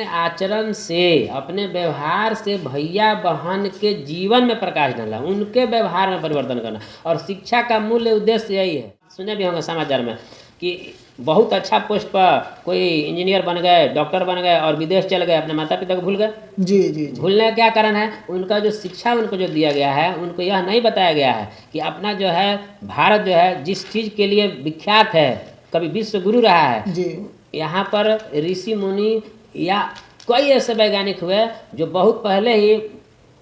आचरण से, अपने व्यवहार से भैया बहन के जीवन में प्रकाश डालना, उनके व्यवहार में परिवर्तन करना। और शिक्षा का मूल उद्देश्य यही है। सुने भी होंगे समाचार में कि बहुत अच्छा पोस्ट पर कोई इंजीनियर बन गए, डॉक्टर बन गए और विदेश चल गए, अपने माता पिता को भूल गए। जी जी जी। भूलने का क्या कारण है? उनका जो शिक्षा उनको जो दिया गया है, उनको यह नहीं बताया गया है कि अपना जो है भारत जो है जिस चीज़ के लिए विख्यात है, कभी विश्व गुरु रहा है, जी यहाँ पर ऋषि मुनि या कई ऐसे वैज्ञानिक हुए जो बहुत पहले ही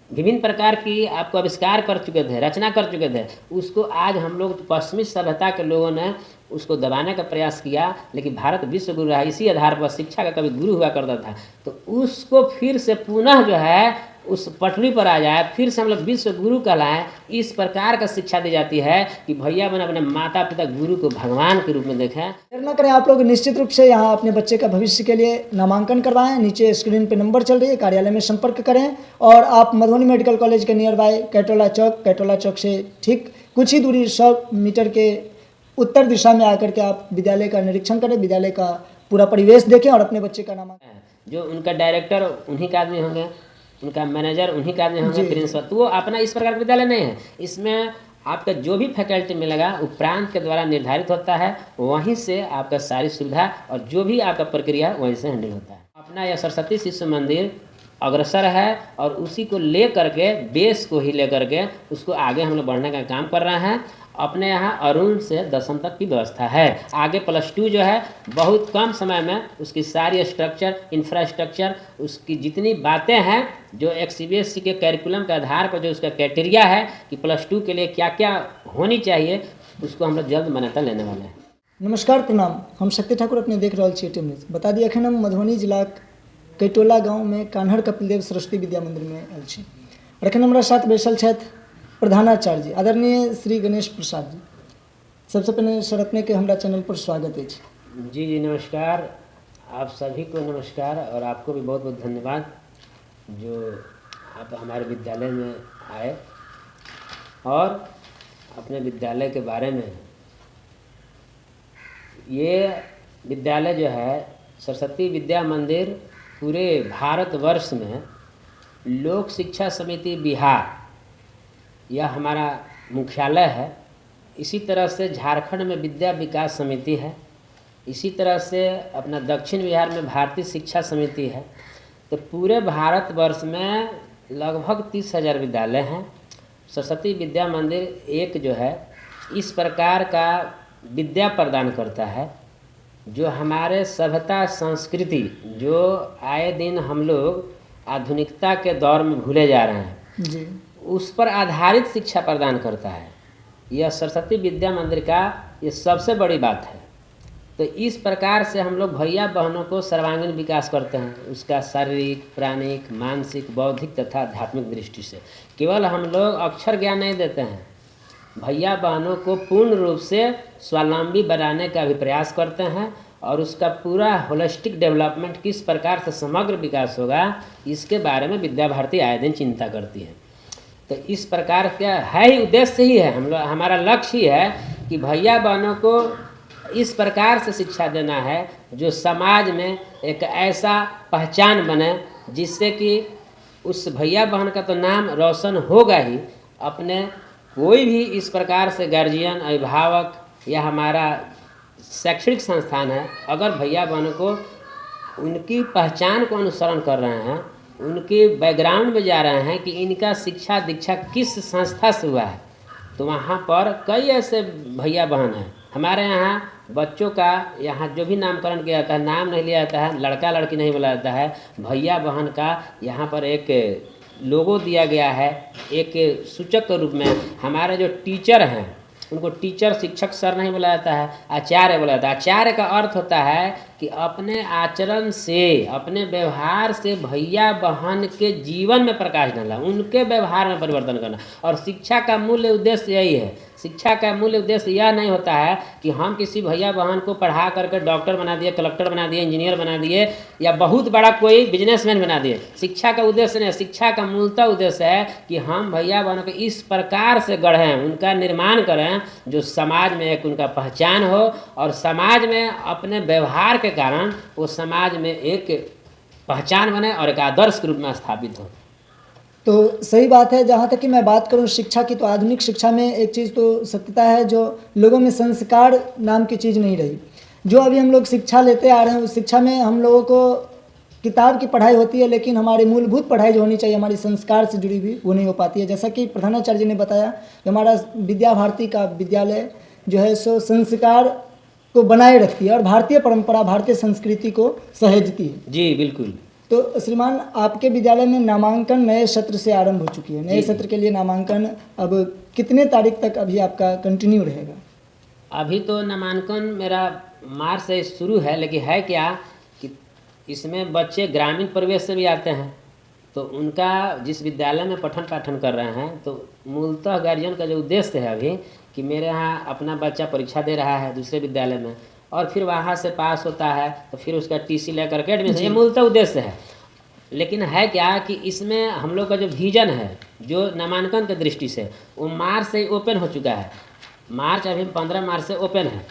विभिन्न प्रकार की आपको आविष्कार कर चुके थे, रचना कर चुके थे। उसको आज हम लोग पश्चिमी सभ्यता के लोगों ने उसको दबाने का प्रयास किया, लेकिन भारत विश्व गुरु रहा। इसी आधार पर शिक्षा का कभी गुरु हुआ करता था, तो उसको फिर से पुनः जो है उस पटरी पर आ जाए, फिर से हम लोग विश्व गुरु कहलाएं। इस प्रकार का शिक्षा दी जाती है कि भैया बहन अपने माता पिता गुरु को भगवान के रूप में देखें। देर न करें, आप लोग निश्चित रूप से यहाँ अपने बच्चे का भविष्य के लिए नामांकन करवाएं। नीचे स्क्रीन पे नंबर चल रही है, कार्यालय में संपर्क करें। और आप मधुबनी मेडिकल कॉलेज के नियर बाय कैटोला चौक से ठीक कुछ ही दूरी 100 मीटर के उत्तर दिशा में आकर के आप विद्यालय का निरीक्षण करें, विद्यालय का पूरा परिवेश देखें और अपने बच्चे का नामांकन। जो उनका डायरेक्टर उन्हीं का आदमी होंगे, उनका मैनेजर उन्हीं का आदमी होंगे, प्रिंसिपल। तो वो अपना इस प्रकार का विद्यालय नहीं है। इसमें आपका जो भी फैकल्टी मिलेगा वो प्रांत के द्वारा निर्धारित होता है, वहीं से आपका सारी सुविधा और जो भी आपका प्रक्रिया वहीं से हैंडल होता है। अपना यह सरस्वती शिशु मंदिर अग्रसर है और उसी को ले करके, बेस को ही ले करके उसको आगे हम लोग बढ़ने का काम कर रहे हैं। अपने यहाँ अरुण से 10वीं तक की व्यवस्था है। आगे +2 जो है बहुत कम समय में उसकी सारी स्ट्रक्चर, इंफ्रास्ट्रक्चर, उसकी जितनी बातें हैं जो एक CBSE के कैरिकुलम के आधार पर जो उसका क्राइटेरिया है कि +2 के लिए क्या क्या होनी चाहिए, उसको हम लोग जल्द मान्यता लेने वाले हैं। नमस्कार, प्रणाम। हम शक्ति ठाकुर अपने देख रहे टी न्यूज। बता दिए अखन हम मधुबनी जिला कैटोला गाँव में कान्हर कपिलदेव सरस्वती विद्या मंदिर में आयल छी। और अखन हमारा साथ बैसल छथि प्रधानाचार्य जी आदरणीय श्री गणेश प्रसाद जी। सबसे पहले सर अपने के हमारा चैनल पर स्वागत है। जी जी नमस्कार, आप सभी को नमस्कार और आपको भी बहुत बहुत धन्यवाद जो आप हमारे विद्यालय में आए और अपने विद्यालय के बारे में। ये विद्यालय जो है सरस्वती विद्या मंदिर पूरे भारतवर्ष में लोक शिक्षा समिति बिहार यह हमारा मुख्यालय है। इसी तरह से झारखंड में विद्या विकास समिति है, इसी तरह से अपना दक्षिण बिहार में भारतीय शिक्षा समिति है। तो पूरे भारतवर्ष में लगभग 30,000 विद्यालय हैं। सरस्वती विद्या मंदिर एक जो है इस प्रकार का विद्या प्रदान करता है जो हमारे सभ्यता संस्कृति जो आए दिन हम लोग आधुनिकता के दौर में भूले जा रहे हैं जी, उस पर आधारित शिक्षा प्रदान करता है। यह सरस्वती विद्या मंदिर का ये सबसे बड़ी बात है। तो इस प्रकार से हम लोग भैया बहनों को सर्वांगीण विकास करते हैं, उसका शारीरिक, प्राणिक, मानसिक, बौद्धिक तथा आध्यात्मिक दृष्टि से। केवल हम लोग अक्षर ज्ञान नहीं देते हैं, भैया बहनों को पूर्ण रूप से स्वावलंबी बनाने का भी प्रयास करते हैं और उसका पूरा होलिस्टिक डेवलपमेंट किस प्रकार से समग्र विकास होगा इसके बारे में विद्या भारती आए दिन चिंता करती है। तो इस प्रकार का है ही उद्देश्य ही है, हम लोग हमारा लक्ष्य ही है कि भैया बहनों को इस प्रकार से शिक्षा देना है जो समाज में एक ऐसा पहचान बने जिससे कि उस भैया बहन का तो नाम रोशन होगा ही। अपने कोई भी इस प्रकार से गार्जियन, अभिभावक या हमारा शैक्षणिक संस्थान है, अगर भैया बहनों को उनकी पहचान को अनुसरण कर रहे हैं, उनके बैकग्राउंड में जा रहे हैं कि इनका शिक्षा दीक्षा किस संस्था से हुआ है, तो वहाँ पर कई ऐसे भैया बहन हैं। हमारे यहाँ बच्चों का यहाँ जो भी नामकरण किया जाता है, नाम नहीं लिया जाता है, लड़का लड़की नहीं बोला जाता है, भैया बहन का यहाँ पर एक लोगो दिया गया है एक सूचक के रूप में। हमारे जो टीचर हैं उनको टीचर, शिक्षक, सर नहीं बोला जाता है, आचार्य बोला जाता है। आचार्य का अर्थ होता है कि अपने आचरण से, अपने व्यवहार से भैया बहन के जीवन में प्रकाश डालना, उनके व्यवहार में परिवर्तन करना। और शिक्षा का मूल उद्देश्य यही है। शिक्षा का मूल उद्देश्य यह नहीं होता है कि हम किसी भैया बहन को पढ़ा करके डॉक्टर बना दिए, कलेक्टर बना दिए, इंजीनियर बना दिए या बहुत बड़ा कोई बिजनेसमैन बना दिए। शिक्षा का उद्देश्य नहीं है। शिक्षा का मूलतः उद्देश्य है कि हम भैया बहनों को इस प्रकार से गढ़ें, उनका निर्माण करें जो समाज में एक उनका पहचान हो और समाज में अपने व्यवहार के कारण वो समाज में एक पहचान बने और एक आदर्श के रूप में स्थापित हो। तो सही बात है। जहाँ तक कि मैं बात करूँ शिक्षा की, तो आधुनिक शिक्षा में एक चीज़ तो सत्यता है, जो लोगों में संस्कार नाम की चीज़ नहीं रही। जो अभी हम लोग शिक्षा लेते आ रहे हैं, उस शिक्षा में हम लोगों को किताब की पढ़ाई होती है, लेकिन हमारी मूलभूत पढ़ाई जो होनी चाहिए हमारी संस्कार से जुड़ी हुई, वो नहीं हो पाती है। जैसा कि प्रधानाचार्य जी ने बताया कि हमारा विद्या भारती का विद्यालय जो है सो संस्कार को बनाए रखती है और भारतीय परंपरा, भारतीय संस्कृति को सहेजती है। जी बिल्कुल। तो श्रीमान, आपके विद्यालय में नामांकन नए सत्र से आरंभ हो चुकी है। नए सत्र के लिए नामांकन अब कितने तारीख तक अभी आपका कंटिन्यू रहेगा? अभी तो नामांकन मेरा मार्च से शुरू है, लेकिन है क्या कि इसमें बच्चे ग्रामीण परिवेश से भी आते हैं, तो उनका जिस विद्यालय में पठन पाठन कर रहे हैं, तो मूलतः गार्जियन का जो उद्देश्य है अभी कि मेरे यहाँ अपना बच्चा परीक्षा दे रहा है दूसरे विद्यालय में और फिर वहाँ से पास होता है तो फिर उसका टीसी लेकर के एडमिशन, ये मूलतः उद्देश्य है। लेकिन है क्या कि इसमें हम लोग का जो विजन है, जो नामांकन की दृष्टि से, वो मार्च से ओपन हो चुका है। मार्च अभी 15 मार्च से ओपन है।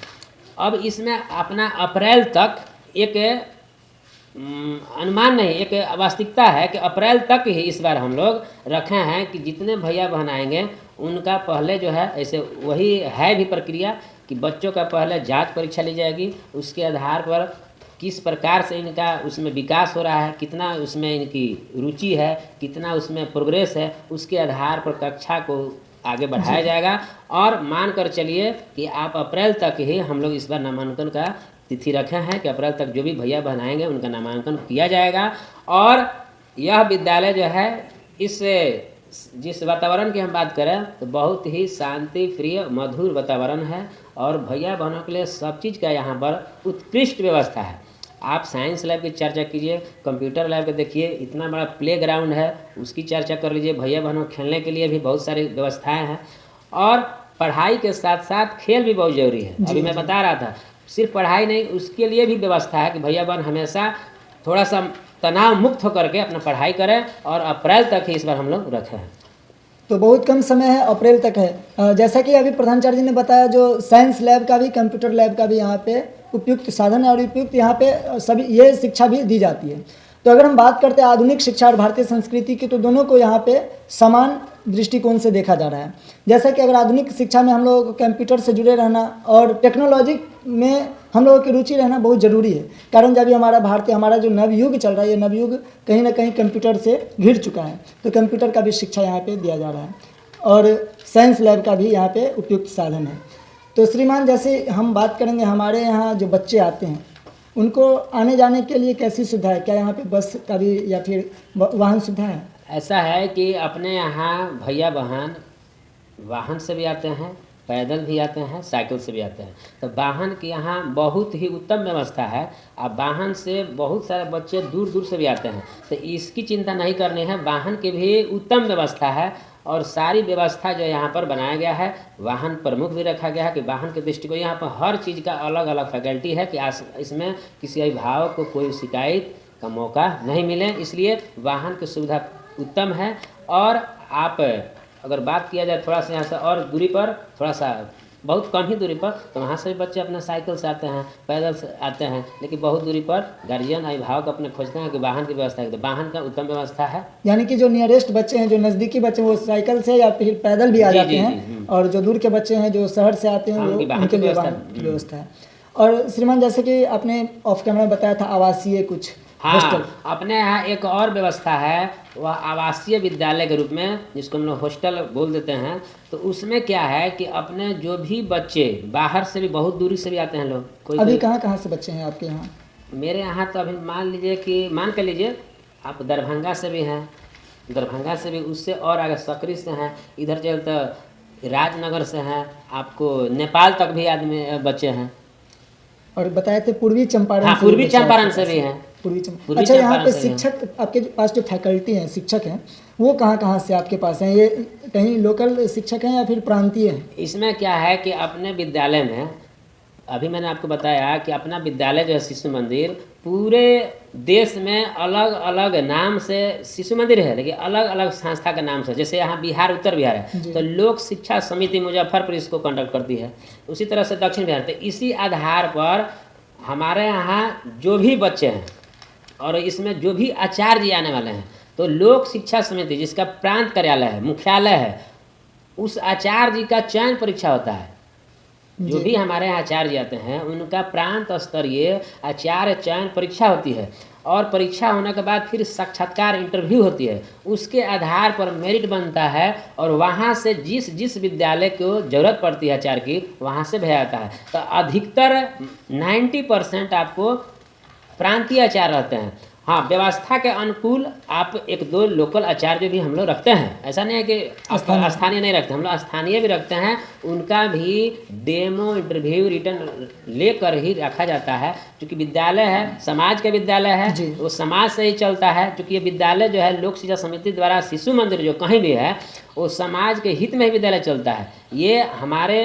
अब इसमें अपना अप्रैल तक एक अनुमान नहीं, एक वास्तविकता है कि अप्रैल तक ही इस बार हम लोग रखे हैं कि जितने भैया बहन आएंगे उनका पहले जो है, ऐसे वही है भी प्रक्रिया कि बच्चों का पहले जांच परीक्षा ली जाएगी, उसके आधार पर किस प्रकार से इनका उसमें विकास हो रहा है, कितना उसमें इनकी रुचि है, कितना उसमें प्रोग्रेस है, उसके आधार पर कक्षा को आगे बढ़ाया जाएगा। और मान कर चलिए कि आप अप्रैल तक ही हम लोग इस बार नामांकन का तिथि रखे हैं कि अप्रैल तक जो भी भैया बहन आएंगे उनका नामांकन किया जाएगा। और यह विद्यालय जो है, इस जिस वातावरण की हम बात करें तो बहुत ही शांति प्रिय मधुर वातावरण है और भैया बहनों के लिए सब चीज़ का यहाँ पर उत्कृष्ट व्यवस्था है। आप साइंस लैब की चर्चा कीजिए, कंप्यूटर लैब के देखिए, इतना बड़ा प्ले ग्राउंड है, उसकी चर्चा कर लीजिए। भैया बहनों खेलने के लिए भी बहुत सारी व्यवस्थाएं हैं और पढ़ाई के साथ साथ खेल भी बहुत ज़रूरी है। अभी मैं बता रहा था, सिर्फ पढ़ाई नहीं, उसके लिए भी व्यवस्था है कि भैया बहन हमेशा थोड़ा सा तनाव मुक्त होकर के अपना पढ़ाई करें और अप्रैल तक ही इस बार हम लोग रखे हैं। तो बहुत कम समय है, अप्रैल तक है। जैसा कि अभी प्रधानाचार्य जी ने बताया, जो साइंस लैब का भी, कंप्यूटर लैब का भी यहाँ पे उपयुक्त साधन है और उपयुक्त यहाँ पे सभी ये शिक्षा भी दी जाती है। तो अगर हम बात करते हैं आधुनिक शिक्षा और भारतीय संस्कृति की, तो दोनों को यहाँ पे समान दृष्टिकोण से देखा जा रहा है। जैसा कि अगर आधुनिक शिक्षा में हम लोग कंप्यूटर से जुड़े रहना और टेक्नोलॉजी में हम लोगों की रुचि रहना बहुत ज़रूरी है, कारण जब हमारा जो नवयुग चल रहा है, ये नवयुग कहीं ना कहीं कंप्यूटर से घिर चुका है। तो कंप्यूटर का भी शिक्षा यहाँ पे दिया जा रहा है और साइंस लैब का भी यहाँ पे उपयुक्त साधन है। तो श्रीमान, जैसे हम बात करेंगे, हमारे यहाँ जो बच्चे आते हैं उनको आने जाने के लिए कैसी सुविधा है? क्या यहाँ पे बस का भी या फिर वाहन सुविधा है? ऐसा है कि अपने यहाँ भैया बहन वाहन से भी आते हैं, पैदल भी आते हैं, साइकिल से भी आते हैं। तो वाहन की यहाँ बहुत ही उत्तम व्यवस्था है। अब वाहन से बहुत सारे बच्चे दूर दूर से भी आते हैं, तो इसकी चिंता नहीं करनी है। वाहन की भी उत्तम व्यवस्था है और सारी व्यवस्था जो यहाँ पर बनाया गया है, वाहन प्रमुख भी रखा गया है कि वाहन के दृष्टिकोण यहाँ पर हर चीज़ का अलग अलग फैकल्टी है कि इसमें किसी अभिभावक को कोई शिकायत का मौका नहीं मिले, इसलिए वाहन की सुविधा उत्तम है। और आप अगर बात किया जाए थोड़ा सा यहाँ से और दूरी पर, थोड़ा सा बहुत कम ही दूरी पर, तो वहाँ से भी बच्चे अपने साइकिल से आते हैं, पैदल से आते हैं, लेकिन बहुत दूरी पर गार्जियन अभिभावक अपने खोजते हैं कि वाहन की व्यवस्था है। तो वाहन का उत्तम व्यवस्था है। यानी कि जो नियरेस्ट बच्चे हैं, जो नज़दीकी बच्चे हैं, वो साइकिल से या फिर पैदल भी आ जाते हैं, और जो दूर के बच्चे हैं जो शहर से आते हैं वो उनके लिए वाहन की व्यवस्था है। और श्रीमान, जैसे कि आपने ऑफ कैमरा बताया था आवासीय कुछ हाँ, अपने यहाँ एक और व्यवस्था है, वह आवासीय विद्यालय के रूप में, जिसको हम लोग हॉस्टल बोल देते हैं। तो उसमें क्या है कि अपने जो भी बच्चे बाहर से भी, बहुत दूरी से भी आते हैं लोग। अभी कहाँ से बच्चे हैं आपके यहाँ? मेरे यहाँ तो अभी मान कर लीजिए आप दरभंगा से भी हैं, दरभंगा से भी, उससे और आगे सकरी से हैं, इधर चल तो राजनगर से हैं, आपको नेपाल तक भी आदमी बच्चे हैं। और बताए थे पूर्वी चंपारण। हाँ, पूर्वी चंपारण से भी हैं। अच्छा, यहाँ पे शिक्षक, आपके पास जो फैकल्टी हैं, शिक्षक हैं, वो कहाँ से आपके पास हैं? ये कहीं लोकल शिक्षक हैं या फिर प्रांतीय हैं? इसमें क्या है कि अपने विद्यालय में, अभी मैंने आपको बताया कि अपना विद्यालय जो है शिशु मंदिर, पूरे देश में अलग अलग नाम से शिशु मंदिर है, लेकिन अलग अलग संस्था के नाम से। जैसे यहाँ बिहार, उत्तर बिहार है तो लोक शिक्षा समिति मुजफ्फरपुर इसको कंडक्ट करती है, उसी तरह से दक्षिण बिहार। तो इसी आधार पर हमारे यहाँ जो भी बच्चे हैं और इसमें जो भी आचार्य आने वाले हैं, तो लोक शिक्षा समिति जिसका प्रांत कार्यालय है, मुख्यालय है, उस आचार्य जी का चयन परीक्षा होता है। जो भी हमारे यहाँ आचार्य आते हैं उनका प्रांत स्तरीय आचार्य चयन परीक्षा होती है, और परीक्षा होने के बाद फिर साक्षात्कार इंटरव्यू होती है। उसके आधार पर मेरिट बनता है, और वहाँ से जिस विद्यालय को ज़रूरत पड़ती है आचार्य की, वहाँ से भेजा जाता है। तो अधिकतर 90% आपको प्रांतीय आचार्य रहते हैं। हाँ, व्यवस्था के अनुकूल आप 1-2 लोकल आचार्य भी हम लोग रखते हैं। ऐसा नहीं है कि स्थानीय नहीं रखते, हम लोग स्थानीय भी रखते हैं। उनका भी डेमो इंटरव्यू रिटर्न लेकर ही रखा जाता है, क्योंकि विद्यालय है, समाज का विद्यालय है, वो समाज से ही चलता है। क्योंकि ये विद्यालय जो है लोक शिक्षा समिति द्वारा शिशु मंदिर जो कहीं भी है, वो समाज के हित में ही विद्यालय चलता है। ये हमारे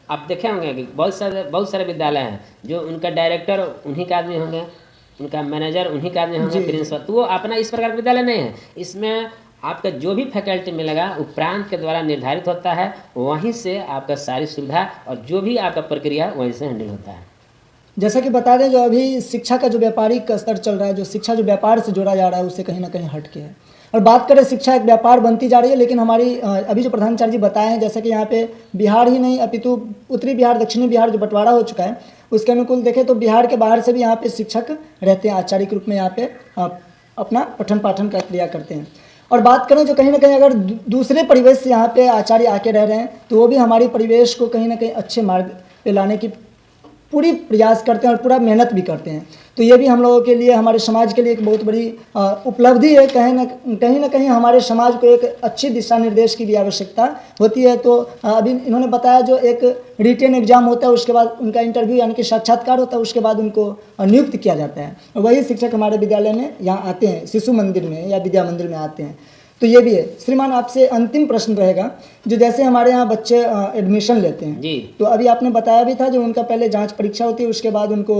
आप देखे होंगे कि बहुत सारे विद्यालय हैं जो उनका डायरेक्टर उन्हीं का आदमी होंगे, उनका मैनेजर उन्हीं का आदमी होंगे, प्रिंसिपल। तो वो अपना इस प्रकार का विद्यालय नहीं है। इसमें आपका जो भी फैकल्टी मिलेगा वो प्रांत के द्वारा निर्धारित होता है, वहीं से आपका सारी सुविधा और जो भी आपका प्रक्रिया वहीं से हैंडल होता है। जैसा कि बता दें, जो अभी शिक्षा का जो व्यापारिक स्तर चल रहा है, जो शिक्षा जो व्यापार से जोड़ा जा रहा है, उससे कहीं ना कहीं हट के है। और बात करें, शिक्षा एक व्यापार बनती जा रही है, लेकिन हमारी अभी जो प्रधानाचार्य जी बताए हैं, जैसे कि यहाँ पे बिहार ही नहीं अपितु उत्तरी बिहार, दक्षिणी बिहार जो बंटवारा हो चुका है, उसके अनुकूल देखें तो बिहार के बाहर से भी यहाँ पे शिक्षक रहते हैं, आचार्य के रूप में यहाँ पे अपना पठन पाठन का क्रिया करते हैं। और बात करें जो कहीं ना कहीं अगर दूसरे परिवेश से यहाँ पे आचार्य आके रह रहे हैं, तो वो भी हमारी परिवेश को कहीं ना कहीं अच्छे मार्ग पे लाने की पूरी प्रयास करते हैं और पूरा मेहनत भी करते हैं। तो ये भी हम लोगों के लिए, हमारे समाज के लिए एक बहुत बड़ी उपलब्धि है। कहीं ना कहीं हमारे समाज को एक अच्छी दिशा निर्देश की भी आवश्यकता होती है। तो अभी इन्होंने बताया जो एक रिटेन एग्जाम होता है, उसके बाद उनका इंटरव्यू यानी कि साक्षात्कार होता है, उसके बाद उनको नियुक्त किया जाता है। वही शिक्षक हमारे विद्यालय में यहाँ आते हैं, शिशु मंदिर में या विद्या मंदिर में आते हैं। तो ये भी है। श्रीमान, आपसे अंतिम प्रश्न रहेगा, जो जैसे हमारे यहाँ बच्चे एडमिशन लेते हैं जी, तो अभी आपने बताया भी था जो उनका पहले जांच परीक्षा होती है, उसके बाद उनको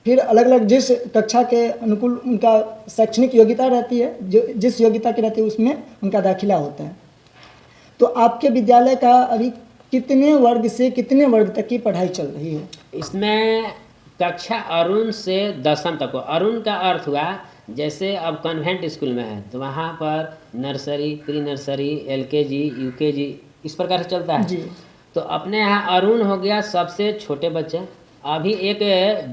फिर अलग अलग जिस कक्षा के अनुकूल उनका शैक्षणिक योग्यता रहती है, जो जिस योग्यता की रहती है उसमें उनका दाखिला होता है। तो आपके विद्यालय का अभी कितने वर्ग से कितने वर्ग तक की पढ़ाई चल रही है? इसमें कक्षा अरुण से 10वीं तक। अरुण का अर्थ हुआ जैसे अब कन्वेंट स्कूल में है तो वहाँ पर nursery, pre nursery, LKG, UKG इस प्रकार से चलता है जी। तो अपने यहाँ अरुण हो गया सबसे छोटे बच्चे। अभी एक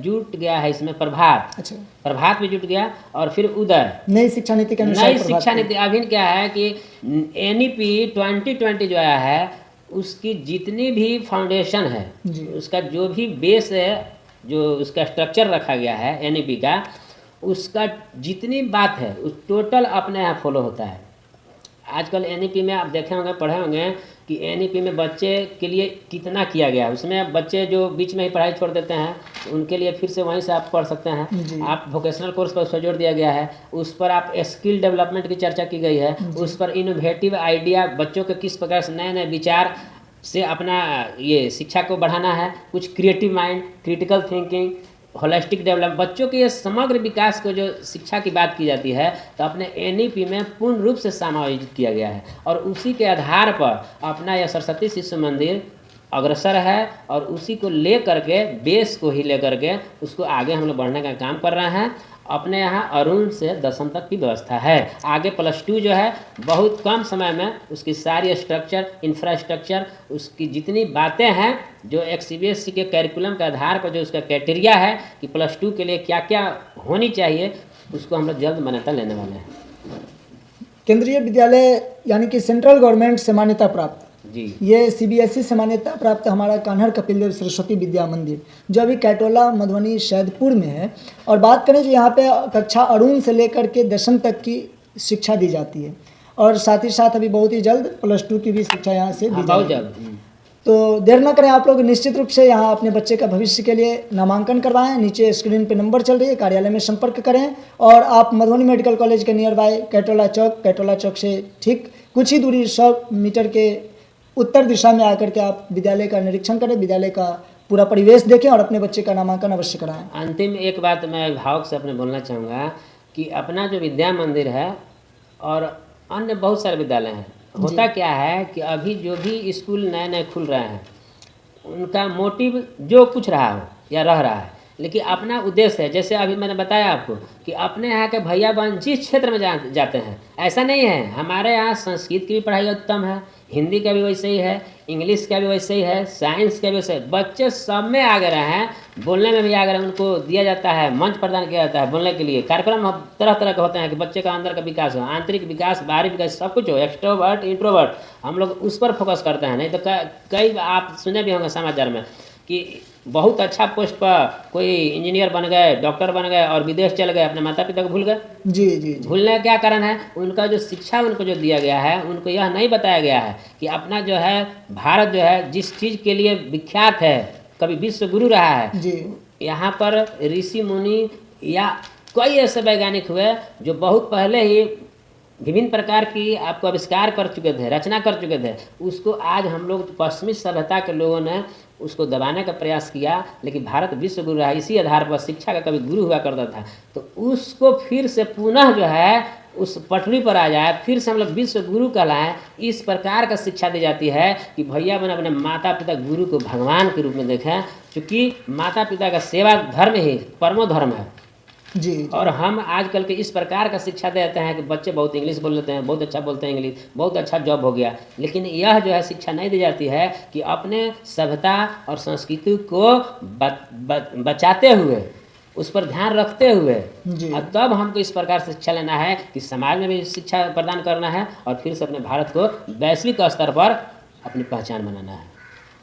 जुट गया है इसमें प्रभात। अच्छा, प्रभात भी जुट गया। और फिर उदय, नई शिक्षा नीति के अनुसार, नई शिक्षा नीति अभी क्या है कि NEP 2020 जो आया है, उसकी जितनी भी फाउंडेशन है, उसका जो भी बेस है, जो उसका स्ट्रक्चर रखा गया है NEP का, उसका जितनी बात है उस टोटल अपने यहाँ फॉलो होता है। आजकल NEP में आप देखे होंगे, पढ़े होंगे कि NEP में बच्चे के लिए कितना किया गया है। उसमें बच्चे जो बीच में ही पढ़ाई छोड़ देते हैं, उनके लिए फिर से वहीं से आप पढ़ सकते हैं। आप वोकेशनल कोर्स पर जोर दिया गया है, उस पर आप स्किल डेवलपमेंट की चर्चा की गई है, उस पर इनोवेटिव आइडिया, बच्चों के किस प्रकार से नए नए विचार से अपना ये शिक्षा को बढ़ाना है, कुछ creative mind, critical thinking, holistic develop, बच्चों के समग्र विकास को जो शिक्षा की बात की जाती है, तो अपने NEP में पूर्ण रूप से समायोजित किया गया है। और उसी के आधार पर अपना यह सरस्वती शिशु मंदिर अग्रसर है, और उसी को ले करके, बेस को ही ले करके उसको आगे हम लोग बढ़ने का काम कर रहे हैं। अपने यहाँ अरुण से 10वीं तक की व्यवस्था है। आगे +2 जो है बहुत कम समय में उसकी सारी स्ट्रक्चर, इंफ्रास्ट्रक्चर, उसकी जितनी बातें हैं, जो एक CBSE के कैरिकुलम के आधार पर जो उसका क्राइटेरिया है कि +2 के लिए क्या क्या होनी चाहिए, उसको हम लोग जल्द मान्यता लेने वाले हैं। केंद्रीय विद्यालय यानी कि सेंट्रल गवर्नमेंट से मान्यता प्राप्त जी, ये CBSE से मान्यता प्राप्त हमारा कान्हड़ कपिल देव सरस्वती विद्या मंदिर, जो अभी कैटोला, मधुबनी, सैदपुर में है। और बात करें जो यहाँ पे कक्षा अरुण से लेकर के 10वीं तक की शिक्षा दी जाती है, और साथ ही साथ अभी बहुत ही जल्द +2 की भी शिक्षा यहाँ से दी जाएगी। तो देर न करें, आप लोग निश्चित रूप से यहाँ अपने बच्चे का भविष्य के लिए नामांकन करवाएं। नीचे स्क्रीन पे नंबर चल रही है, कार्यालय में संपर्क करें। और आप मधुबनी मेडिकल कॉलेज के नियर बाय कैटोला चौक से ठीक कुछ ही दूरी 100 मीटर के उत्तर दिशा में आकर के आप विद्यालय का निरीक्षण करें, विद्यालय का पूरा परिवेश देखें और अपने बच्चे का नामांकन अवश्य कराएं। अंतिम एक बात मैं अभिभावक से अपने बोलना चाहूँगा कि अपना जो विद्या मंदिर है और अन्य बहुत सारे विद्यालय हैं, होता क्या है कि अभी जो भी स्कूल नए नए खुल रहे हैं, उनका मोटिव जो कुछ रहा हो या रह रहा है, लेकिन अपना उद्देश्य है। जैसे अभी मैंने बताया आपको कि अपने यहाँ के भैया बहन जिस क्षेत्र में जाते हैं, ऐसा नहीं है। हमारे यहाँ संस्कृत की भी पढ़ाई उत्तम है, हिंदी का भी वैसे ही है, इंग्लिश का भी वैसे ही है, साइंस का भी वैसे है। बच्चे सब में आगे रहे हैं, बोलने में भी आगे रहे। उनको दिया जाता है, मंच प्रदान किया जाता है बोलने के लिए। कार्यक्रम तरह तरह के होते हैं कि बच्चे का अंदर का विकास हो, आंतरिक विकास, बाहरी विकास, सब कुछ हो, एक्सट्रोवर्ट इंट्रोवर्ट। हम लोग उस पर फोकस करते हैं। नहीं तो कई आप सुने भी होंगे समाचार में कि बहुत अच्छा पोस्ट पर कोई इंजीनियर बन गए, डॉक्टर बन गए और विदेश चले गए, अपने माता पिता को भूल गए। जी जी जी। भूलने का क्या कारण है? उनका जो शिक्षा उनको जो दिया गया है, उनको यह नहीं बताया गया है कि अपना जो है भारत जो है जिस चीज़ के लिए विख्यात है, कभी विश्व गुरु रहा है, जी यहाँ पर ऋषि मुनि या कई ऐसे वैज्ञानिक हुए जो बहुत पहले ही विभिन्न प्रकार की आपको आविष्कार कर चुके थे, रचना कर चुके थे। उसको आज हम लोग पश्चिमी सभ्यता के लोगों ने उसको दबाने का प्रयास किया, लेकिन भारत विश्व गुरु रहा। इसी आधार पर शिक्षा का कभी गुरु हुआ करता था, तो उसको फिर से पुनः जो है उस पटरी पर आ जाए, फिर से हम लोग विश्व गुरु कहलाएं। इस प्रकार का शिक्षा दी जाती है कि भैया बहन अपने माता पिता गुरु को भगवान के रूप में देखें, क्योंकि माता पिता का सेवा धर्म ही परमो धर्म है। जी। और हम आजकल के इस प्रकार का शिक्षा देते हैं कि बच्चे बहुत इंग्लिश बोल लेते हैं, बहुत अच्छा बोलते हैं इंग्लिश, बहुत अच्छा जॉब हो गया। लेकिन यह जो है शिक्षा नहीं दी जाती है कि अपने सभ्यता और संस्कृति को बचाते हुए, उस पर ध्यान रखते हुए, और तब हमको इस प्रकार से शिक्षा लेना है कि समाज में भी शिक्षा प्रदान करना है और फिर से अपने भारत को वैश्विक स्तर पर अपनी पहचान बनाना है।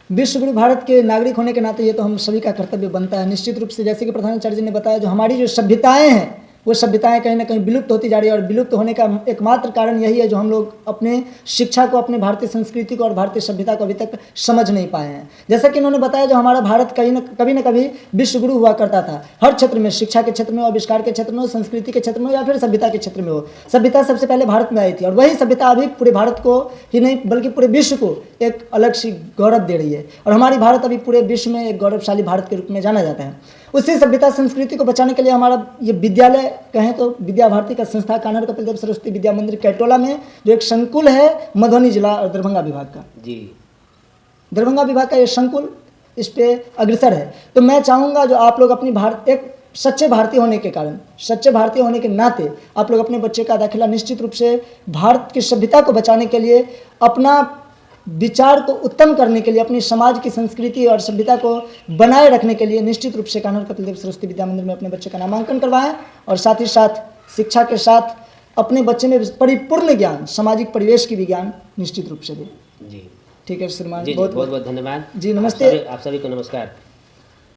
विश्व गुरु भारत के नागरिक होने के नाते ये तो हम सभी का कर्तव्य बनता है निश्चित रूप से। जैसे कि प्रधानाचार्य जी ने बताया, जो हमारी जो सभ्यताएं हैं वो सभ्यताएं कहीं ना कहीं विलुप्त होती जा रही है, और विलुप्त होने का एकमात्र कारण यही है जो हम लोग अपने शिक्षा को, अपने भारतीय संस्कृति को और भारतीय सभ्यता को अभी तक समझ नहीं पाए हैं। जैसा कि उन्होंने बताया, जो हमारा भारत कभी ना कभी विश्व गुरु हुआ करता था, हर क्षेत्र में, शिक्षा के क्षेत्र में, आविष्कार के क्षेत्र में, संस्कृति के क्षेत्र में, या फिर सभ्यता के क्षेत्र में हो। सभ्यता सबसे पहले भारत में आई थी, और वही सभ्यता अभी पूरे भारत को ही नहीं बल्कि पूरे विश्व को एक अलग सी गौरव दे रही है, और हमारी भारत अभी पूरे विश्व में एक गौरवशाली भारत के रूप में जाना जाता है। उसी सभ्यता संस्कृति को बचाने के लिए हमारा ये विद्यालय कहें तो विद्या भारती का संस्था कान्हा कपिल देव सरस्वती विद्या मंदिर कैटोला में जो एक संकुल है मधुबनी जिला और दरभंगा विभाग का, जी दरभंगा विभाग का ये संकुल इस पे अग्रसर है। तो मैं चाहूँगा जो आप लोग अपनी एक सच्चे भारतीय होने के कारण, सच्चे भारतीय होने के नाते आप लोग अपने बच्चे का दाखिला निश्चित रूप से भारत की सभ्यता को बचाने के लिए, अपना विचार को उत्तम करने के लिए, अपनी समाज की संस्कृति और सभ्यता को बनाए रखने के लिए निश्चित रूप से कान्हा कपिल देव सरस्वती विद्या मंदिर में अपने बच्चे का नामांकन करवाएं, और साथ ही साथ शिक्षा के साथ अपने बच्चे में परिपूर्ण ज्ञान, सामाजिक परिवेश की भी ज्ञान निश्चित रूप से दें। जी ठीक है श्रीमान, बहुत बहुत धन्यवाद जी। नमस्ते आप सभी को नमस्कार।